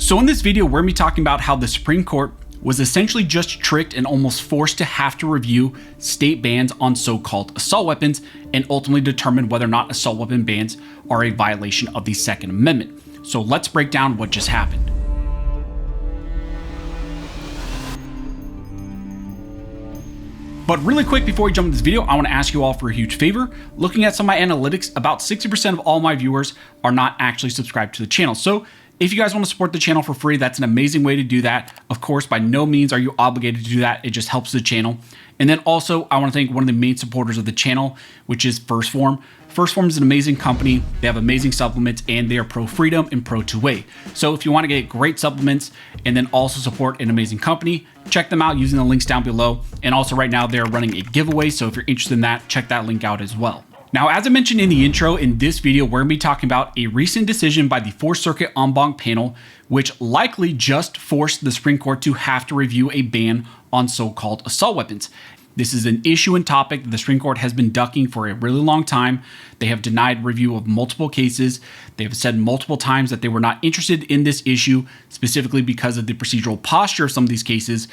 So in this video, we're going to be talking about how the Supreme Court was essentially just tricked and almost forced to have to review state bans on so-called assault weapons and ultimately determine whether or not assault weapon bans are a violation of the Second Amendment. So let's break down what just happened. But really quick, before we jump into this video, I want to ask you all for a huge favor. Looking at some of my analytics, about 60% of all my viewers are not actually subscribed to the channel. So if you guys want to support the channel for free, that's an amazing way to do that. Of course, by no means are you obligated to do that. It just helps the channel. And then also, I want to thank one of the main supporters of the channel, which is 1st Phorm. 1st Phorm is an amazing company. They have amazing supplements and they are pro-freedom and pro-2A. So if you want to get great supplements and then also support an amazing company, check them out using the links down below. And also right now they're running a giveaway. So if you're interested in that, check that link out as well. Now, as I mentioned in the intro, in this video, we're going to be talking about a recent decision by the 4th Circuit en banc panel, which likely just forced the Supreme Court to have to review a ban on so-called assault weapons. This is an issue and topic that the Supreme Court has been ducking for a really long time. They have denied review of multiple cases. They have said multiple times that they were not interested in this issue, specifically because of the procedural posture of some of these cases.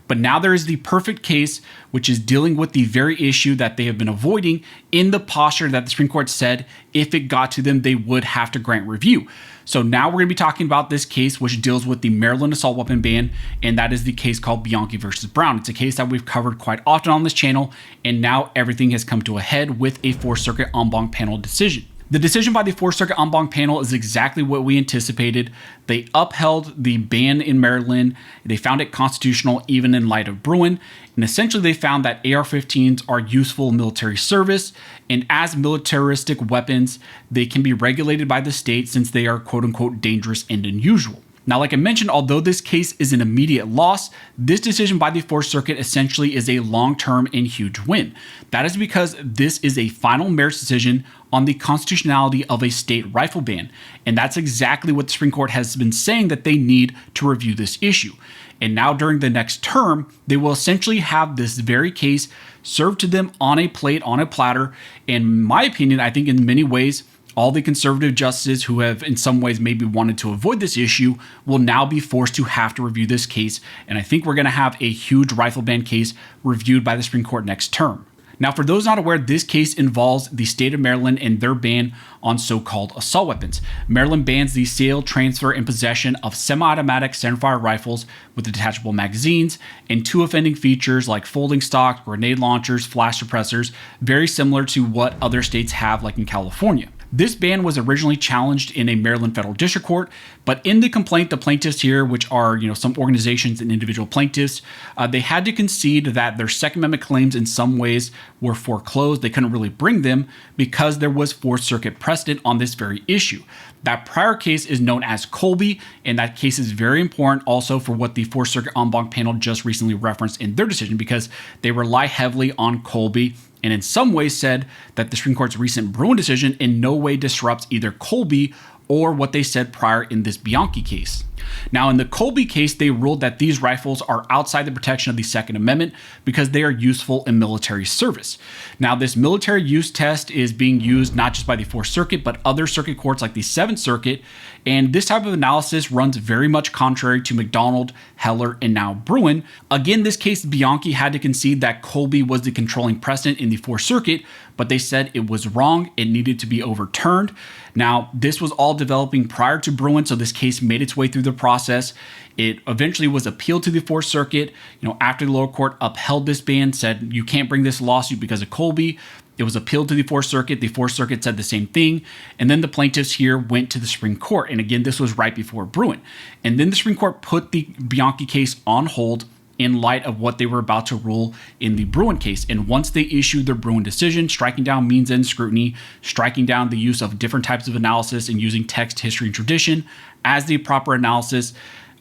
But now there is the perfect case, which is dealing with the very issue that they have been avoiding in the posture that the Supreme Court said if it got to them, they would have to grant review. So now we're going to be talking about this case, which deals with the Maryland assault weapon ban, and that is the case called Bianchi versus Brown. It's a case that we've covered quite often on this channel, and now everything has come to a head with a 4th Circuit en banc panel decision. The decision by the 4th Circuit en banc panel is exactly what we anticipated. They upheld the ban in Maryland. They found it constitutional even in light of Bruen. And essentially they found that AR-15s are useful in military service. And as militaristic weapons, they can be regulated by the state since they are quote unquote dangerous and unusual. Now, like I mentioned, although this case is an immediate loss, this decision by the 4th Circuit essentially is a long-term and huge win. That is because this is a final merits decision on the constitutionality of a state rifle ban. And that's exactly what the Supreme Court has been saying that they need to review this issue. And now during the next term, they will essentially have this very case served to them on a plate, on a platter. In my opinion, I think in many ways, all the conservative justices who have in some ways maybe wanted to avoid this issue will now be forced to have to review this case. And I think we're going to have a huge rifle ban case reviewed by the Supreme Court next term. Now, for those not aware, this case involves the state of Maryland and their ban on so-called assault weapons. Maryland bans the sale, transfer, and possession of semi-automatic centerfire rifles with detachable magazines and 2 offending features like folding stock, grenade launchers, flash suppressors, very similar to what other states have like in California. This ban was originally challenged in a Maryland federal district court, but in the complaint, the plaintiffs here, which are some organizations and individual plaintiffs, they had to concede that their Second Amendment claims in some ways were foreclosed. They couldn't really bring them because there was 4th Circuit precedent on this very issue. That prior case is known as Colby, and that case is very important also for what the 4th Circuit en banc panel just recently referenced in their decision because they rely heavily on Colby and in some ways said that the Supreme Court's recent Bruen decision in no way disrupts either Colby or what they said prior in this Bianchi case. Now, in the Colby case, they ruled that these rifles are outside the protection of the Second Amendment because they are useful in military service. Now, this military use test is being used not just by the 4th Circuit, but other circuit courts like the 7th Circuit. And this type of analysis runs very much contrary to McDonald, Heller, and now Bruen. Again, this case, Bianchi had to concede that Colby was the controlling precedent in the 4th Circuit, but they said it was wrong. It needed to be overturned. Now, this was all developing prior to Bruen, so this case made its way through the process. It eventually was appealed to the 4th Circuit. After the lower court upheld this ban, said you can't bring this lawsuit because of Colby. It was appealed to the 4th Circuit. The 4th Circuit said the same thing. And then the plaintiffs here went to the Supreme Court. And again, this was right before Bruen. And then the Supreme Court put the Bianchi case on hold in light of what they were about to rule in the Bruen case. And once they issued their Bruen decision, striking down means and scrutiny, striking down the use of different types of analysis and using text, history, and tradition as the proper analysis,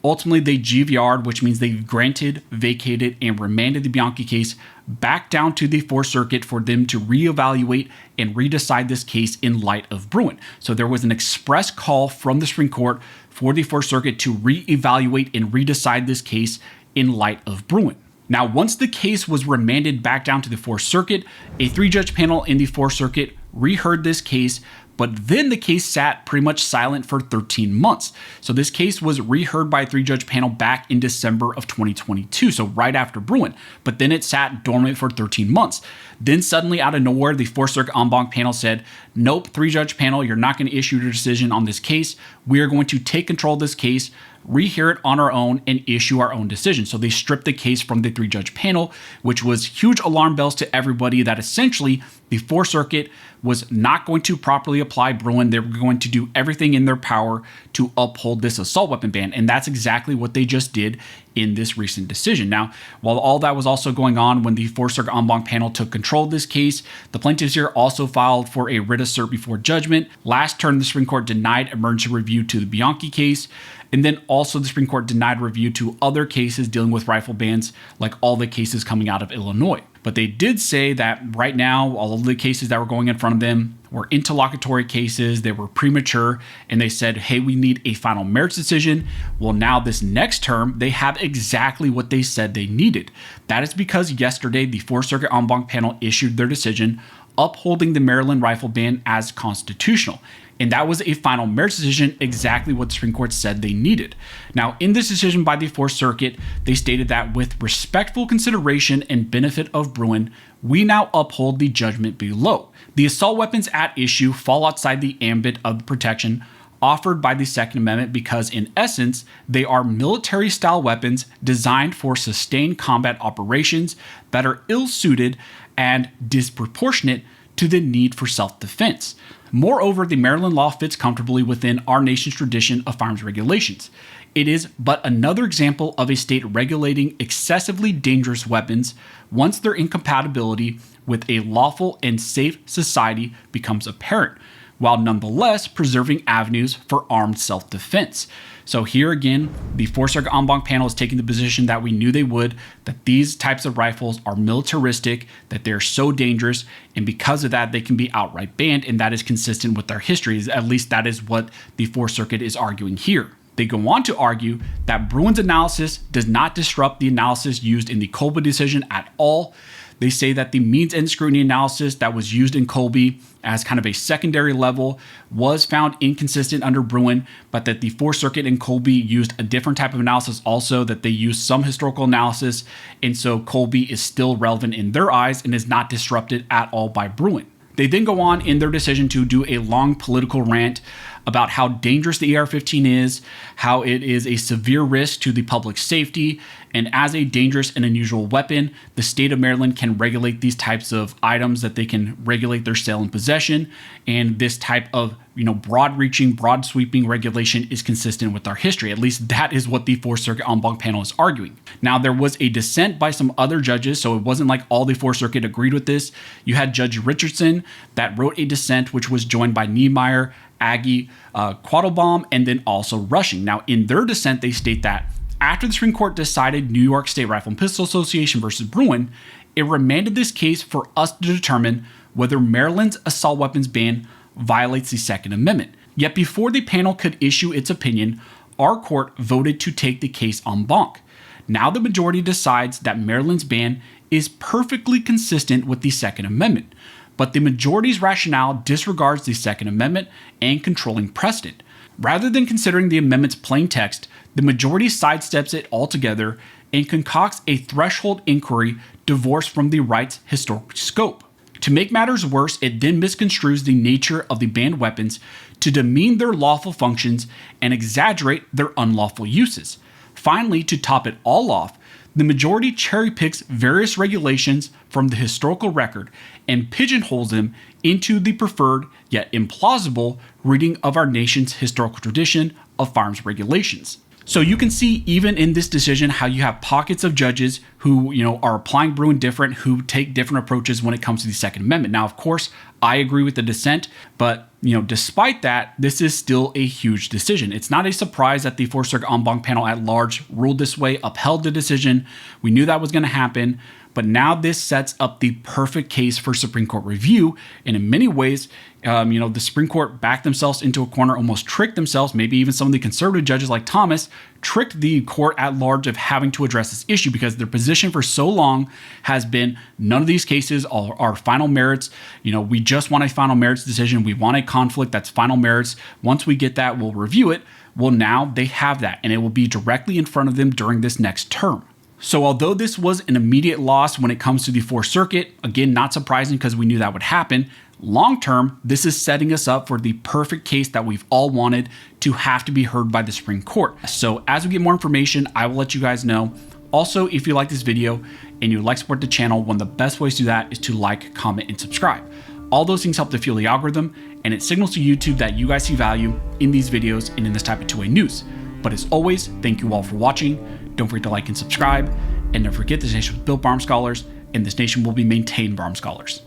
ultimately they GVR'd, which means they granted, vacated, and remanded the Bianchi case back down to the 4th Circuit for them to reevaluate and redecide this case in light of Bruen. So there was an express call from the Supreme Court for the 4th Circuit to reevaluate and redecide this case in light of Bruen. Now, once the case was remanded back down to the 4th Circuit, a 3-judge panel in the 4th Circuit reheard this case, But then the case sat pretty much silent for 13 months. So this case was reheard by a 3-judge panel back in December of 2022, so right after Bruen. But then it sat dormant for 13 months. Then suddenly out of nowhere, the 4th Circuit en banc panel said, nope, 3-judge panel, you're not going to issue your decision on this case. We are going to take control of this case, rehear it on our own, and issue our own decision. So they stripped the case from the 3-judge panel, which was huge alarm bells to everybody that essentially the 4th Circuit was not going to properly apply Bruen. They were going to do everything in their power to uphold this assault weapon ban. And that's exactly what they just did in this recent decision. Now, while all that was also going on when the 4th Circuit en banc panel took control of this case, the plaintiffs here also filed for a writ of cert before judgment. Last term, the Supreme Court denied emergency review to the Bianchi case. And then also the Supreme Court denied review to other cases dealing with rifle bans, like all the cases coming out of Illinois. But they did say that right now, all of the cases that were going in front of them were interlocutory cases, they were premature, and they said, hey, we need a final merits decision. Well, now this next term, they have exactly what they said they needed. That is because yesterday, the 4th Circuit en banc panel issued their decision upholding the Maryland rifle ban as constitutional. And that was a final merits decision, exactly what the Supreme Court said they needed. Now, in this decision by the 4th Circuit, they stated that with respectful consideration and benefit of Bruen, we now uphold the judgment below. The assault weapons at issue fall outside the ambit of protection offered by the Second Amendment because, in essence, they are military-style weapons designed for sustained combat operations that are ill-suited and disproportionate to the need for self-defense. Moreover, the Maryland law fits comfortably within our nation's tradition of firearms regulations. It is but another example of a state regulating excessively dangerous weapons once their incompatibility with a lawful and safe society becomes apparent, while nonetheless preserving avenues for armed self-defense. So here again, the 4th Circuit en banc panel is taking the position that we knew they would, that these types of rifles are militaristic, that they're so dangerous, and because of that, they can be outright banned, and that is consistent with our history. At least that is what the 4th Circuit is arguing here. They go on to argue that Bruen's analysis does not disrupt the analysis used in the Colby decision at all. They say that the means and scrutiny analysis that was used in Colby as kind of a secondary level was found inconsistent under Bruen, but that the 4th Circuit in Colby used a different type of analysis also, that they used some historical analysis, and so Colby is still relevant in their eyes and is not disrupted at all by Bruen. They then go on in their decision to do a long political rant about how dangerous the AR-15 is, how it is a severe risk to the public safety, and as a dangerous and unusual weapon, the state of Maryland can regulate these types of items, that they can regulate their sale and possession, and this type of broad-reaching, broad-sweeping regulation is consistent with our history. At least that is what the 4th Circuit en banc panel is arguing. Now, there was a dissent by some other judges, so it wasn't like all the 4th Circuit agreed with this. You had Judge Richardson that wrote a dissent, which was joined by Niemeyer, Aggie, Quattlebaum, and then also Rushing. Now, in their dissent, they state that after the Supreme Court decided New York State Rifle and Pistol Association versus Bruen, it remanded this case for us to determine whether Maryland's assault weapons ban violates the Second Amendment. Yet before the panel could issue its opinion, our court voted to take the case en banc. Now the majority decides that Maryland's ban is perfectly consistent with the Second Amendment, but the majority's rationale disregards the Second Amendment and controlling precedent. Rather than considering the amendment's plain text, the majority sidesteps it altogether and concocts a threshold inquiry divorced from the right's historic scope. To make matters worse, it then misconstrues the nature of the banned weapons to demean their lawful functions and exaggerate their unlawful uses. Finally, to top it all off, the majority cherry-picks various regulations from the historical record and pigeonholes them into the preferred yet implausible reading of our nation's historical tradition of firearms regulations. So you can see even in this decision how you have pockets of judges who, are applying Bruen different, who take different approaches when it comes to the Second Amendment. Now, of course, I agree with the dissent, but despite that, this is still a huge decision. It's not a surprise that the 4th Circuit en banc panel at large ruled this way, upheld the decision. We knew that was going to happen, But now this sets up the perfect case for Supreme Court review. And in many ways, the Supreme Court backed themselves into a corner, almost tricked themselves. Maybe even some of the conservative judges like Thomas tricked the court at large of having to address this issue, because their position for so long has been none of these cases are final merits. We just want a final merits decision. We want a conflict that's final merits. Once we get that, we'll review it. Well, now they have that, and it will be directly in front of them during this next term. So although this was an immediate loss when it comes to the Fourth Circuit, again, not surprising because we knew that would happen, long term, this is setting us up for the perfect case that we've all wanted to have to be heard by the Supreme Court. So as we get more information, I will let you guys know. Also, if you like this video and you would like to support the channel, one of the best ways to do that is to like, comment, and subscribe. All those things help to fuel the algorithm, and it signals to YouTube that you guys see value in these videos and in this type of two-way news. But as always, thank you all for watching. Don't forget to like and subscribe, and don't forget this nation was built by armed scholars, and this nation will be maintained by armed scholars.